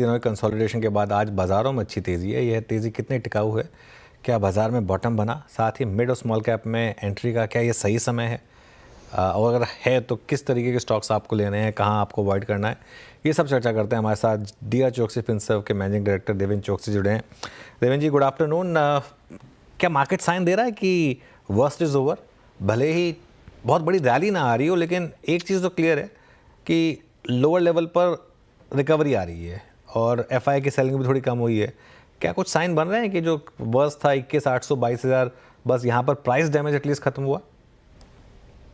दिनों की कंसोलिडेशन के बाद आज बाज़ारों में अच्छी तेज़ी है। यह तेज़ी कितनी टिकाऊ है? क्या बाज़ार में बॉटम बना? साथ ही मिड और स्मॉल कैप में एंट्री का क्या ये सही समय है? और अगर है तो किस तरीके के स्टॉक्स आपको लेने हैं, कहाँ आपको अवॉइड करना है? ये सब चर्चा करते हैं। हमारे साथ डीआर चोकसी फिनसर्व के मैनेजिंग डायरेक्टर देवेंद्र चोकसी जुड़े हैं। देवेंद्र जी, गुड आफ्टरनून। क्या मार्केट साइन दे रहा है कि वर्स्ट इज़ ओवर? भले ही बहुत बड़ी रैली ना आ रही हो, लेकिन एक चीज़ तो क्लियर है कि लोअर लेवल पर रिकवरी आ रही है और एफआई की सेलिंग भी थोड़ी कम हुई है। क्या कुछ साइन बन रहे हैं कि जो वर्स्ट था 21,800 22,000, बस यहाँ पर प्राइस डैमेज एटलीस्ट खत्म हुआ?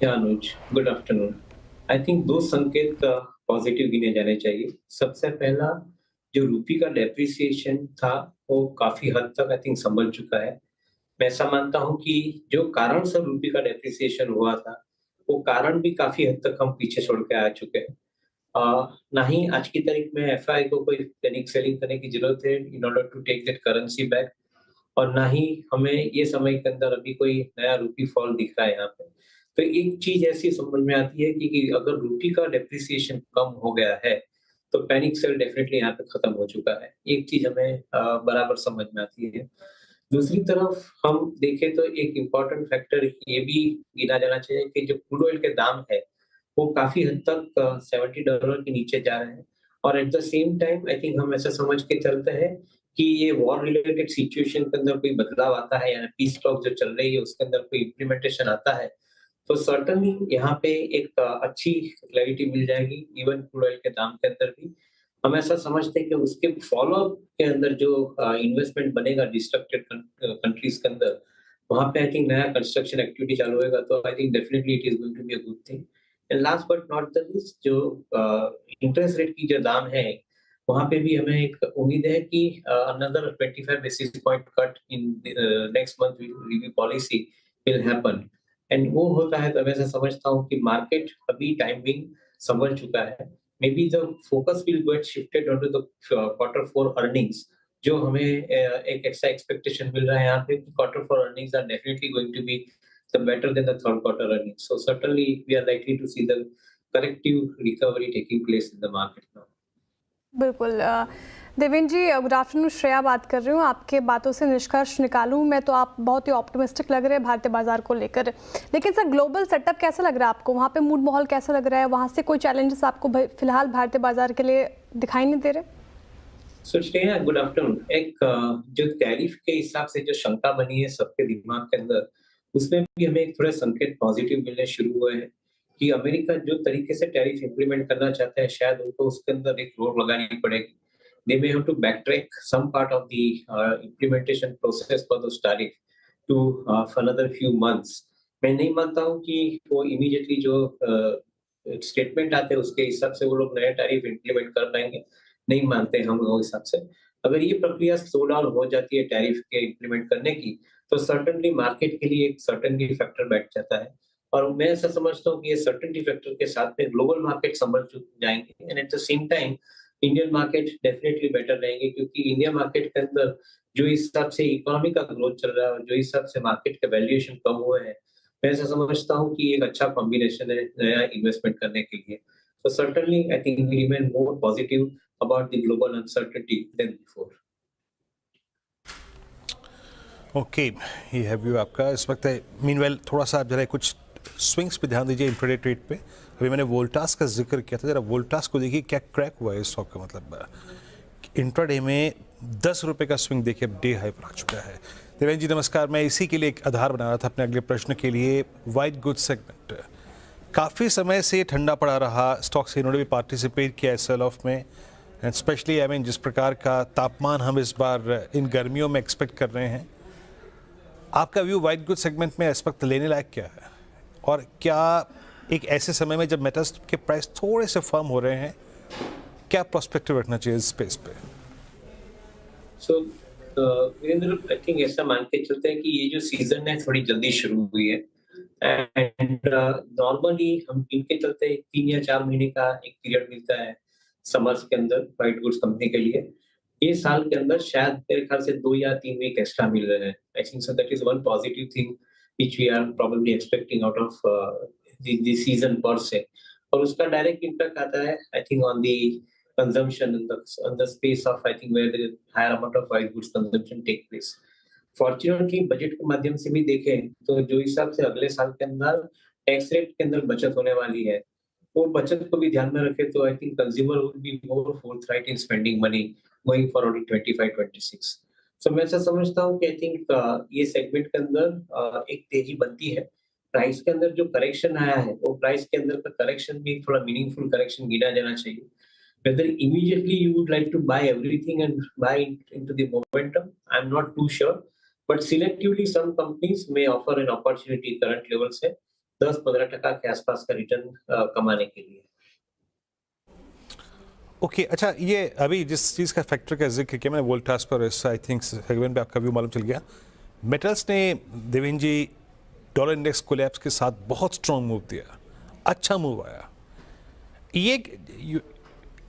अनुज, गुड आफ्टरनून। आई थिंक दो संकेत पॉजिटिव गिने जाने चाहिए। सबसे पहला, जो रूपी का डेप्रिसिएशन था वो काफी हद तक आई थिंक संभल चुका है। मैं ऐसा मानता हूं कि जो कारण से रूपी का डेप्रिसिएशन हुआ था वो कारण भी काफी हद तक हम पीछे छोड़ के आ चुके हैं। ना ही आज की तारीख में एफआई को कोई पैनिक सेलिंग करने की जरूरत है in order to take that currency back, और ना ही हमें ये समय के अंदर अभी कोई नया रूपी फॉल दिख रहा है यहाँ पे। तो एक चीज ऐसी समझ में आती है कि अगर रूपी का डेप्रिसिएशन कम हो गया है तो पैनिक सेल डेफिनेटली यहाँ पे खत्म हो चुका है। एक चीज हमें बराबर समझ में आती है। दूसरी तरफ हम देखें तो एक इम्पोर्टेंट फैक्टर ये भी गिना जाना चाहिए कि जो क्रूड ऑयल के दाम है वो काफी हद तक $70 के नीचे जा रहे हैं, और at the same time I think हम ऐसा समझ के चलते हैं कि ये वॉर रिलेटेड सिचुएशन के अंदर कोई बदलाव आता है, यानी पीस टॉक जो चल रही है उसके अंदर कोई इम्प्लीमेंटेशन आता है, तो सर्टेनली यहाँ पे एक अच्छी क्लैरिटी मिल जाएगी इवन क्रूड ऑयल के दाम के अंदर भी। हम ऐसा समझते हैं कि उसके फॉलोअप के अंदर जो इन्वेस्टमेंट बनेगा डिस्ट्रक्टेड कंट्रीज के अंदर, वहाँ पे आई थिंक नया कंस्ट्रक्शन एक्टिविटी चालू होगा, तो I think definitely it is going to be a good thing. And last but not the least, जो इंटरेस्ट रेट की जो दाम है वहाँ पे भी हमें एक उम्मीद है कि another 25 basis point cut in next month review policy will happen. And वो होता है तो मैं ऐसा समझता हूँ कि मार्केट अभी टाइम बिंग संभल चुका है। Maybe the focus will get shifted on to the quarter four earnings, जो हमें एक एक्स्ट्रा एक्सपेक्टेशन मिल रहा है यहाँ पे कि quarter four earnings are definitely going to be the better than the third quarter earnings. So certainly we are likely to see the corrective recovery taking place in the market now. बिल्कुल। देवेंद्र जी, good afternoon. Shreya बात कर रही हूँ। आपके बातों से निष्कर्ष निकालूं मैं तो आप बहुत ही ऑप्टिमिस्टिक लग रहे हैं भारतीय बाजार को लेकर, लेकिन सर ग्लोबल सेटअप कैसा लग रहा है आपको? वहाँ पे मूड माहौल कैसा लग रहा है? वहाँ से कोई चैलेंजेस आपको फिलहाल भारतीय बाजार के लिए दिखाई नहीं दे रहे? So Shreya, good afternoon. एक जो टैरिफ के हिसाब से जो शंका बनी है सबके दिमाग के अंदर, उसमें भी हमें एक थोड़े संकेत पॉजिटिव मिलने शुरू हुए हैं कि अमेरिका जो तरीके से टैरिफ इंप्लीमेंट करना चाहता है शायद उनको उसके अंदर एक रोक लगानी पड़ेगी। They may have to backtrack some part of the implementation process for those tariff to for another few months. मैं नहीं मानता हूँ कि वो immediately जो स्टेटमेंट आते हैं उसके हिसाब से वो लोग नया टैरिफ इंप्लीमेंट कर पाएंगे, नहीं मानते हम लोग हिसाब से। अगर ये प्रक्रिया स्लो डाउन हो जाती है टैरिफ के इंप्लीमेंट करने की, तो सर्टेनली मार्केट के लिए एक सर्टेनिटी फैक्टर बैठ जाता है, और मैं ऐसा समझता हूँ कि ये सर्टेनिटी फैक्टर के साथ में ग्लोबल मार्केट संभल जाएंगे, and at the same time Indian market definitely better रहेंगे, क्योंकि इंडिया मार्केट के अंदर जो हिसाब से इकोनॉमी का ग्रोथ चल रहा है और जो हिसाब से मार्केट के वैल्यूएशन कम हुए हैं, मैं ऐसा समझता हूँ कि एक अच्छा कॉम्बिनेशन है नया इन्वेस्टमेंट करने के लिए। So certainly, I think we remain more positive about the global uncertainty than before. Okay, ये है व्यू आपका इस वक्त। मीनवेल थोड़ा सा आप जरा कुछ स्विंग्स पे ध्यान दीजिए इंट्राडे ट्रेड पे। अभी मैंने वोल्टास का जिक्र किया था, जरा वोल्टास को देखिए क्या क्रैक हुआ है इस स्टॉक का। मतलब इंट्राडे में 10 रुपये का स्विंग देखिए अब डे हाई पर आ चुका है। देवेंद्र जी नमस्कार। मैं इसी के लिए एक आधार बना रहा था अपने अगले प्रश्न के लिए। वाइट गुड सेगमेंट काफ़ी समय से ठंडा पड़ा रहा, स्टॉक से इन्होंने भी पार्टिसिपेट किया है सेल ऑफ में, एंड स्पेशली आई मीन जिस प्रकार का तापमान हम इस बार इन गर्मियों में एक्सपेक्ट कर रहे हैं, आपका व्यू वाइट गुड सेगमेंट में इस वक्त लेने लायक क्या है? और क्या एक ऐसे समय में जब मेटल्स के प्राइस थोड़े से फर्म हो रहे हैं, क्या प्रोस्पेक्टिव रखना चाहिए इस स्पेस पे? सो वीरेंद्र, आई थिंक ऐसा मान के चलते हैं कि ये जो सीजन है थोड़ी जल्दी शुरू हुई है, एंड नॉर्मली हम इनके चलते 3 या 4 महीने का एक पीरियड मिलता है समर्स के अंदर व्हाइट गुड्स कंपनी के लिए। ये साल के अंदर शायद मेरे ख्याल से 2 या 3 वीक एक्स्ट्रा मिल रहे हैं। I think so that is one positive thing which we are probably expecting out of the season per se, और उसका डायरेक्ट इम्पैक्ट आता है I think on the consumption in the space of I think where the higher amount of white goods consumption take place. Fortunately budget के माध्यम से भी देखें तो जो हिसाब से अगले साल के अंदर टैक्स रेट के अंदर बचत होने वाली है वो बचत को भी ध्यान में रखे तो I think consumer will be more forthright in spending money going forward in 25-26. So मैं ऐसा समझता हूँ कि आई थिंक ये सेगमेंट के अंदर एक तेजी बनती है. प्राइस के अंदर जो करेक्शन आया है वो प्राइस के अंदर का करेक्शन भी थोड़ा मीनिंगफुल करेक्शन गिना जाना चाहिए. Whether immediately you would like to buy everything and buy into the momentum, I'm not too sure. But selectively, some companies may offer an opportunity current level से 10-15% के आसपास का रिटर्न कमाने के लिए. ओके अच्छा, ये अभी जिस चीज़ का फैक्टर का जिक्र किया मैंने वोल्टास पर, आई थिंक सेगमेंट पे आपका व्यू मालूम चल गया. मेटल्स ने देवेंद्र जी डॉलर इंडेक्स कोलैप्स के साथ बहुत स्ट्रॉन्ग मूव दिया, अच्छा मूव आया. ये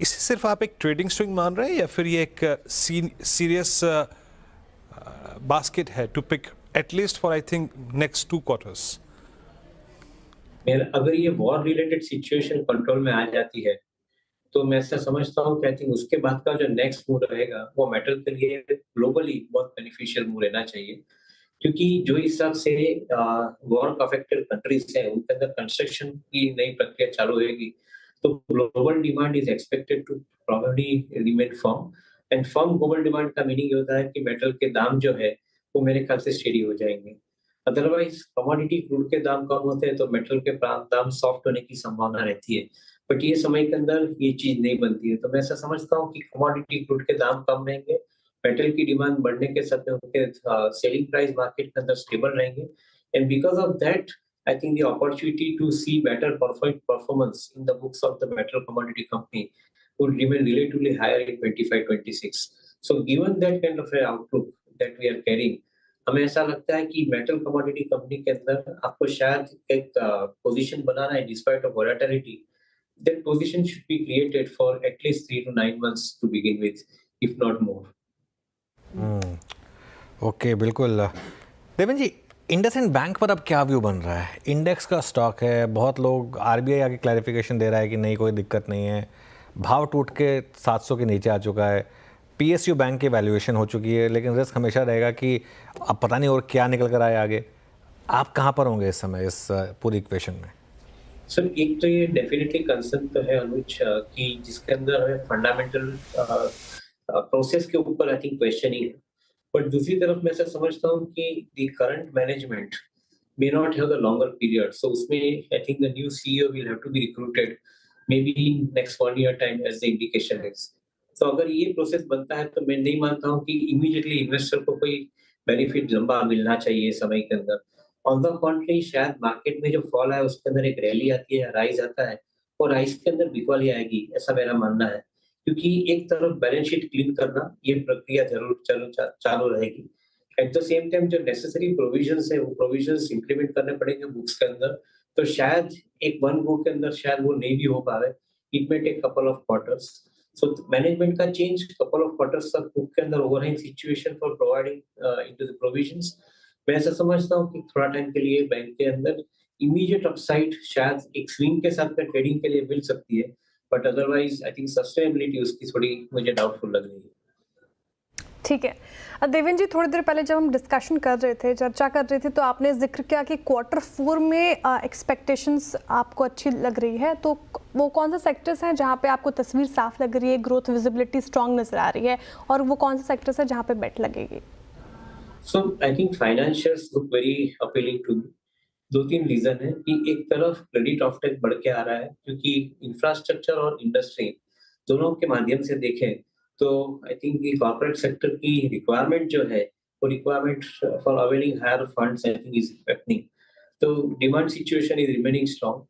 इसे सिर्फ आप एक ट्रेडिंग स्विंग मान रहे हैं या फिर ये एक सीरियस बास्केट है to pick at least for I think next 2 quarters? अगर ये वॉर रिलेटेड सिचुएशन कंट्रोल में आ जाती है तो मैं ऐसा समझता हूँ कि आई थिंक उसके बाद का जो नेक्स्ट मूव रहेगा वो मेटल के लिए ग्लोबली बहुत बेनिफिशियल मूव रहना चाहिए. क्योंकि जो हिसाब से वॉर अफेक्टेड कंट्रीज हैं उनके अंदर कंस्ट्रक्शन की नई प्रक्रिया चालू होगी तो global demand is expected to probably remain firm. And firm global demand का मीनिंग ये होता है कि मेटल के दाम जो है वो मेरे ख्याल से स्टेडी हो जाएंगे. अदरवाइज कमोडिटी क्रूड के दाम कम होते हैं तो मेटल के दाम सॉफ्ट होने की संभावना रहती है. बट ये समय के अंदर ये चीज नहीं बनती है. तो मैं ऐसा समझता हूँ कि कमोडिटी क्रूड के दाम कम रहेंगे, मेटल की डिमांड बढ़ने के साथ में उनके सेलिंग प्राइस मार्केट के अंदर स्टेबल रहेंगे. And because of that I think the opportunity to see better performance in the books of the metal commodity company would remain relatively higher in 25-26. So given that kind of a outlook that we are carrying, हमें ऐसा लगता है कि metal commodity company के अंदर आपको शायद एक पोजीशन बनाना है despite of volatility. That position should be created for at least 3 to 9 months to begin with, if not more. Okay बिल्कुल. देवेंद्र जी, इंडसइंड बैंक पर अब क्या व्यू बन रहा है? इंडेक्स का स्टॉक है, बहुत लोग आरबीआई आगे क्लैरिफिकेशन दे रहा है कि नहीं कोई दिक्कत नहीं है, भाव टूट के 700 के नीचे आ चुका है, पीएसयू बैंक की वैल्यूएशन हो चुकी है, लेकिन रिस्क हमेशा रहेगा कि अब पता नहीं और क्या निकल कर आए आगे. आप कहाँ पर होंगे इस समय इस पूरी इक्वेशन में? सर एक तो ये डेफिनेटली कंसर्न तो है अनुज कि जिसके अंदर हमें फंडामेंटल प्रोसेस के ऊपर आई थिंक क्वेश्चनिंग है. बट दूसरी तरफ मैं ऐसा समझता हूँ कि the current management may not have the longer period. So उसमें I think the new CEO will have to be recruited maybe in next 1 year time as the indication is. So अगर ये प्रोसेस बनता है तो मैं नहीं मानता हूँ कि इमीडिएटली इन्वेस्टर को कोई बेनिफिट लंबा मिलना चाहिए समय के अंदर. ऑन द कॉन्ट्री शायद मार्केट में जो फॉल है उसके अंदर एक रैली आती है, राइज आता है और राइज के अंदर बिकवाली आएगी, ऐसा मेरा मानना है. क्योंकि एक तरफ बैलेंस शीट क्लीन करना ये प्रक्रिया जरूर चालू रहेगी. एट द सेम टाइम जो नेसेसरी प्रोविजंस है वो प्रोविजंस इंप्लीमेंट करने पड़ेंगे बुक्स के अंदर. तो शायद एक वन बुक के अंदर शायद वो नहीं भी हो पावे. It may take couple of quarters. So management का चेंज कपल ऑफ क्वार्टर्स तक बुक के अंदर overhanging situation for providing into the provisions. मैं ऐसा समझता हूँ कि थोड़ा टाइम के लिए बैंक के अंदर इमीडिएट अपसाइड शायद एक स्विंग के साथ में ट्रेडिंग के लिए मिल सकती है. But otherwise I think sustainability उसकी थोड़ी मुझे डाउटफुल लग रही है. ठीक है. देवेंद्र जी, थोड़ी देर पहले जब हम डिस्कशन कर रहे थे, चर्चा कर रहे थे, तो आपने जिक्र किया कि Q4 में एक्सपेक्टेशंस आपको अच्छी लग रही है. तो वो कौन से सेक्टर्स हैं जहां पे आपको तस्वीर साफ लग रही है, ग्रोथ विजिबिलिटी स्ट्रांग नजर आ रही है, और वो कौन से सेक्टर्स हैं जहां पे बेट लगेगी? So I think financials look very appealing to me. 2-3 reason है कि एक तरफ क्रेडिट ऑफटेक बढ़ के आ रहा है क्योंकि इंफ्रास्ट्रक्चर और इंडस्ट्री दोनों के माध्यम से देखें तो आई थिंक कॉर्पोरेट सेक्टर की रिक्वायरमेंट जो है वो requirement for availing higher funds I think is happening. तो demand situation is remaining strong.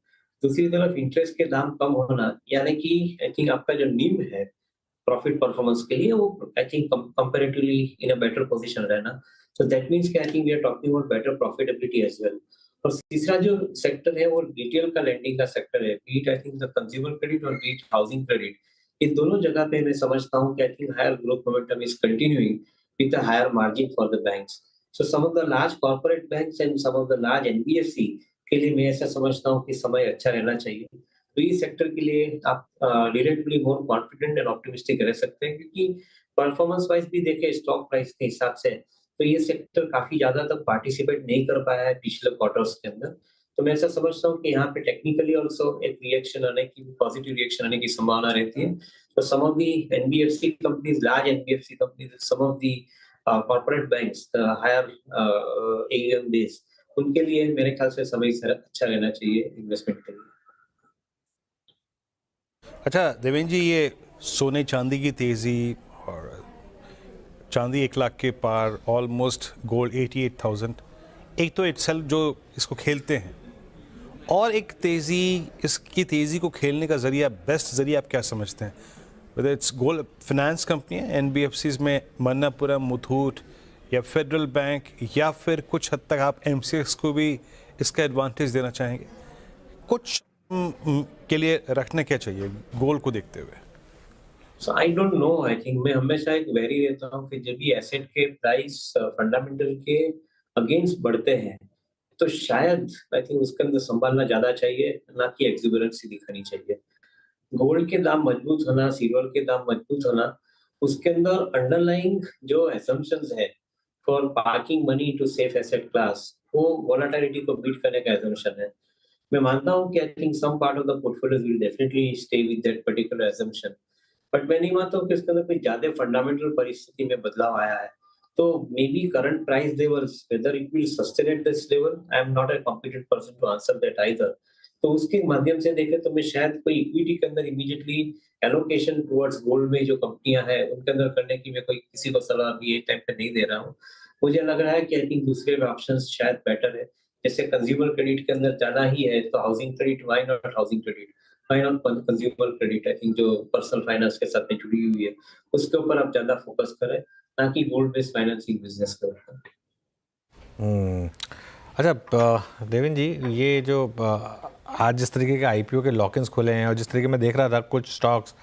दूसरी तरफ इंटरेस्ट के दाम कम होना यानी कि आई थिंक आपका जो नीम है प्रॉफिट परफॉर्मेंस के लिए वो I think comparatively in a better position रहना. सो दैट मींस कि I think we are talking about better profitability as well. और तीसरा जो सेक्टर है वो रिटेल का लेंडिंग का सेक्टर है. But I think the consumer credit और बीट हाउसिंग क्रेडिट. इन दोनों जगह पे मैं समझता हूँ कि I think higher growth momentum is continuing with a higher margin for the banks. So some of the large corporate banks and some of the large NBFC के लिए मैं ऐसा समझता हूँ कि समय अच्छा रहना चाहिए. तो ये सेक्टर के लिए आप relatively more confident and optimistic रह सकते हैं, क्योंकि परफॉर्मेंस वाइज भी देखें स्टॉक प्राइस के हिसाब से, तो ये सेक्टर काफी ज्यादा तक पार्टिसिपेट नहीं कर पाया है पिछले क्वार्टर्स के अंदर। तो मैं ऐसा समझता हूँ कि यहाँ पे टेक्निकली ऑल्सो एक रिएक्शन आने की, पॉजिटिव रिएक्शन आने की संभावना रहती है। तो some of the NBFC companies, large NBFC companies, some of the corporate banks, higher AUM base, उनके लिए मेरे ख्याल से समय अच्छा रहना चाहिए इन्वेस्टमेंट के लिए। अच्छा देवेंद्र जी, ये सोने चांदी की तेज़ी, और चांदी 1 लाख के पार, ऑलमोस्ट गोल्ड 88,000, एक तो इटसेल्फ जो इसको खेलते हैं, और एक तेज़ी, इसकी तेज़ी को खेलने का ज़रिया, बेस्ट ज़रिया आप क्या समझते हैं? Whether it's gold finance company, NBFCs में मन्नापुरम, मुथूट या फेडरल बैंक, या फिर कुछ हद तक आप एमसीएक्स को भी इसका एडवांटेज देना चाहेंगे? कुछ के लिए रखना क्या चाहिए गोल्ड को देखते हुए? So I don't know, I think मैं हमेशा एक वेरी रहता हूँ कि जब भी एसेट के प्राइस फंडामेंटल के अगेंस्ट बढ़ते हैं, तो शायद आई थिंक उसके अंदर संभालना ज्यादा चाहिए, ना कि एक्सुबरेंसी दिखानी चाहिए। गोल्ड के दाम मजबूत होना, सिल्वर के दाम मजबूत होना, उसके अंदर अंडरलाइंग जो असम्पशंस है for parking money to safe asset class, वो वोलेटिलिटी को बीट करने का असम्पशन है। मैं मानता हूँ कि I think some part of the portfolio will definitely stay with that particular assumption, but मैं नहीं मानता हूँ कि इसके अंदर कोई ज्यादा फंडामेंटल परिस्थिति में बदलाव आया है। तो maybe current price levels, whether it will sustain at this level, I am not a competent person to answer that either. तो उसके माध्यम से देखें तो मैं शायद कोई इक्विटी के अंदर इमीडिएटली एलोकेशन टुवर्ड्स गोल्ड में जो कंपनियां हैं उनके अंदर करने की मैं कोई किसी को सलाह अभी ये टाइम पे नहीं दे रहा हूँ। मुझे लग रहा है कि आई थिंक दूसरे ऑप्शंस शायद बेटर है। जैसे कंज्यूमर क्रेडिट के अंदर जाना ही है तो housing credit, why not housing credit, why not consumer credit, I think जो पर्सनल फाइनेंस के साथ में जुड़ी हुई है उसके ऊपर आप ज्यादा फोकस करें, ना कि गोल्ड बेस्ड फाइनेंसिंग बिजनेस के ऊपर। अच्छा देवेंद्र जी, ये जो आज जिस तरीके के आईपीओ के लॉक-इन्स खुले हैं, और जिस तरीके मैं देख रहा था कुछ स्टॉक्स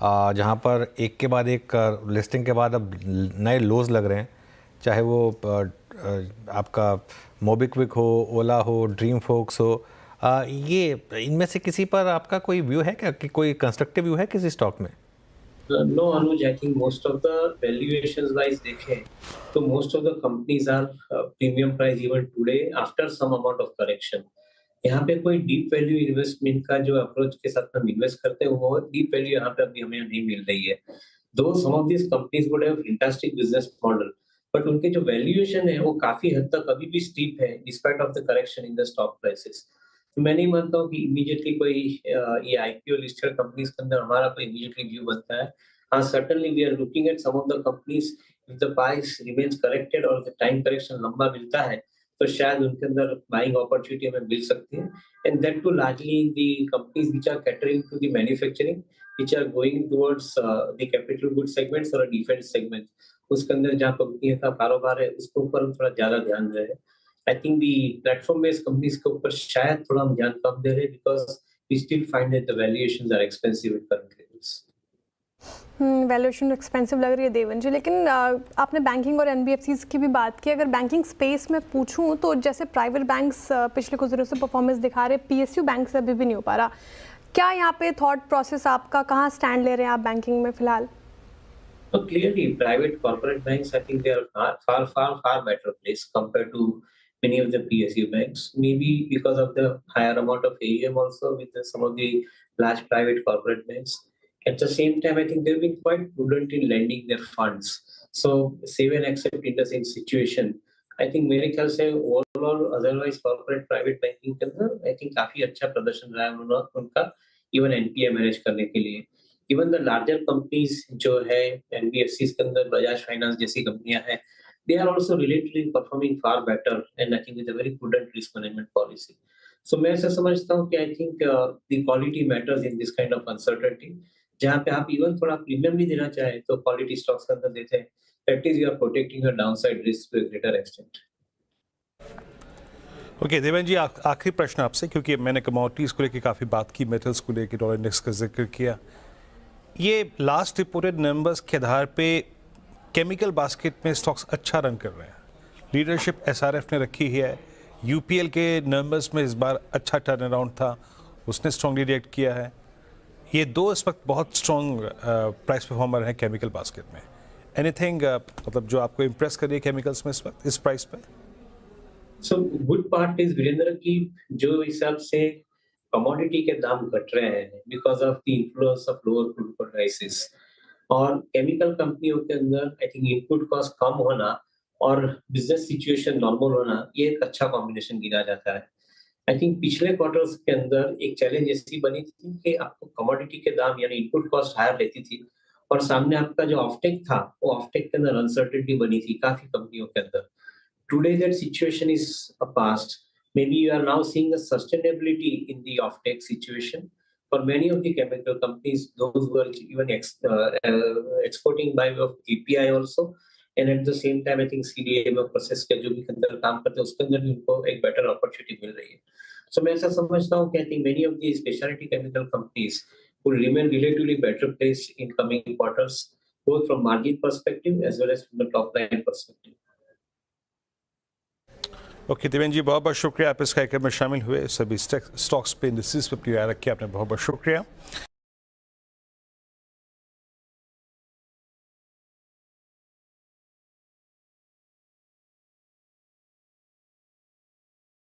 जहाँ पर एक के बाद एक लिस्टिंग के बाद अब नए लोज लग रहे हैं, चाहे वो आपका मोबिक्विक हो, ओला हो, ड्रीम फोक्स हो, ये इनमें से किसी पर आपका कोई व्यू है क्या, कि कोई कंस्ट्रक्टिव व्यू है किसी स्टॉक में? No, Anuj, I think most of the valuations wise देखें तो most of the companies are premium price even today after some amount of correction. यहाँ पे कोई डीप वैल्यू इन्वेस्टमेंट का जो अप्रोच के साथ हम इन्वेस्ट करते हैं वो डीप वैल्यू यहाँ पे अभी हमें नहीं मिल रही है। दो some of this companies would have fantastic business model, but उनके जो वैल्यूएशन है वो काफी हद तक अभी भी स्टीप है despite of the correction in the stock prices. तो मैं नहीं मानता हूँ कि इमीडिएटली कोई ये आईपीओ लिस्टेड कंपनीज के अंदर हमारा कोई इमीडिएटली व्यू बनता है। हाँ, certainly we are looking at some of the companies, if the price remains corrected और the time correction लंबा मिलता है तो शायद उनके अंदर बाइंग अपॉर्चुनिटी हमें मिल सकती है, and that too largely in the companies which are catering to the manufacturing, which are going towards the capital goods segments और defense segment, उसके अंदर जहाँ कंपनियों का कारोबार है उसके ऊपर हम थोड़ा ज्यादा ध्यान दे रहे हैं। I think the platform based companies के ऊपर शायद थोड़ा हम ध्यान कम दे रहे हैं because we still find that the valuations are expensive at current levels. Valuation expensive लग रही है देवेंद्र जी, लेकिन आपने बैंकिंग और एनबीएफसीज की भी बात की। अगर बैंकिंग स्पेस में पूछूं तो जैसे प्राइवेट बैंक्स पिछले कुछ दिनों से परफॉर्मेंस दिखा रहे, पीएसयू बैंक से अभी भी नहीं हो पा रहा। क्या यहाँ पे थॉट प्रोसेस आपका, कहाँ स्टैंड ले रहे हैं आप बैंकिंग में फिलहाल? So clearly, private corporate banks, I think they are far better placed compared to many of the PSU banks. Maybe because of the higher amount of AUM also with some of the large private corporate banks. At the same time, I think they've been quite prudent in lending their funds. So save and accept in the same situation. I think मेरे ख्याल से overall otherwise corporate private banking के अंदर I think काफी अच्छा प्रदर्शन रहा है उनका even NPA मैनेज करने के लिए। Even the larger companies जो है NBFCs के अंदर बजाज फाइनेंस जैसी कंपनियां हैं, they are also relatively performing far better and I think with a very prudent risk management policy. So मैं ऐसा समझता हूँ कि I think the quality matters in this kind of uncertainty. जहाँ पे आप इवन थोड़ा प्रीमियम भी देना चाहे तो क्वालिटी स्टॉक्स के अंदर देते हैं, that is you are protecting your downside risk to a greater extent. Okay Devendra ji, आखिरी प्रश्न आपसे, क्योंकि मैंने कमोडिटीज़ को लेकर काफ़ी बात की, मेटल्स को लेकर डॉलर इंडेक्स का जिक्र किया। ये लास्ट रिपोर्टेड नंबर्स के आधार पे केमिकल बास्केट में स्टॉक्स अच्छा रन कर रहे हैं। लीडरशिप एसआरएफ ने रखी है, यूपीएल के नंबर्स में इस बार अच्छा टर्न अराउंड था, उसने स्ट्रांगली रिएक्ट किया है। ये दो इस वक्त बहुत स्ट्रॉन्ग प्राइस परफॉर्मर हैं केमिकल बास्केट में। एनीथिंग मतलब जो आपको इम्प्रेस कर रही है केमिकल्स में इस वक्त इस प्राइस पे? So good part is Virendra की जो हिसाब से कमोडिटी के दाम घट रहे हैं because of the influence of lower crude prices और केमिकल कंपनियों के अंदर आई थिंक इनपुट कॉस्ट कम होना और बिजनेस सिचुएशन नॉर्मल होना ये एक अच्छा कॉम्बिनेशन गिना जाता है। आई थिंक पिछले क्वार्टर्स के अंदर एक चैलेंज ऐसी बनी थी कि आपको कमोडिटी के दाम यानी इनपुट कॉस्ट हायर रहती थी और सामने आपका जो ऑफटेक था वो ऑफटेक के अंदर अनसर्टेनिटी बनी थी काफी कंपनियों के अंदर। Today that situation is a past. Maybe you are now seeing a sustainability in the offtake situation for many of the chemical companies, those who are even exporting by way of API also, and at the same time, I think CDMO process के जो भी अंदर काम करते हैं उसके अंदर भी उनको एक better opportunity मिल रही है। So मैं ऐसा समझता हूँ कि I think many of the specialty chemical companies will remain relatively better placed in coming quarters, both from margin perspective as well as from the top line perspective. Okay Devendra ji, बहुत बहुत शुक्रिया आप इस कार्यक्रम में शामिल हुए। सभी स्टॉक्स पे इंडस्ट्रीज पे अपनी राय रखी आपने, बहुत बहुत शुक्रिया।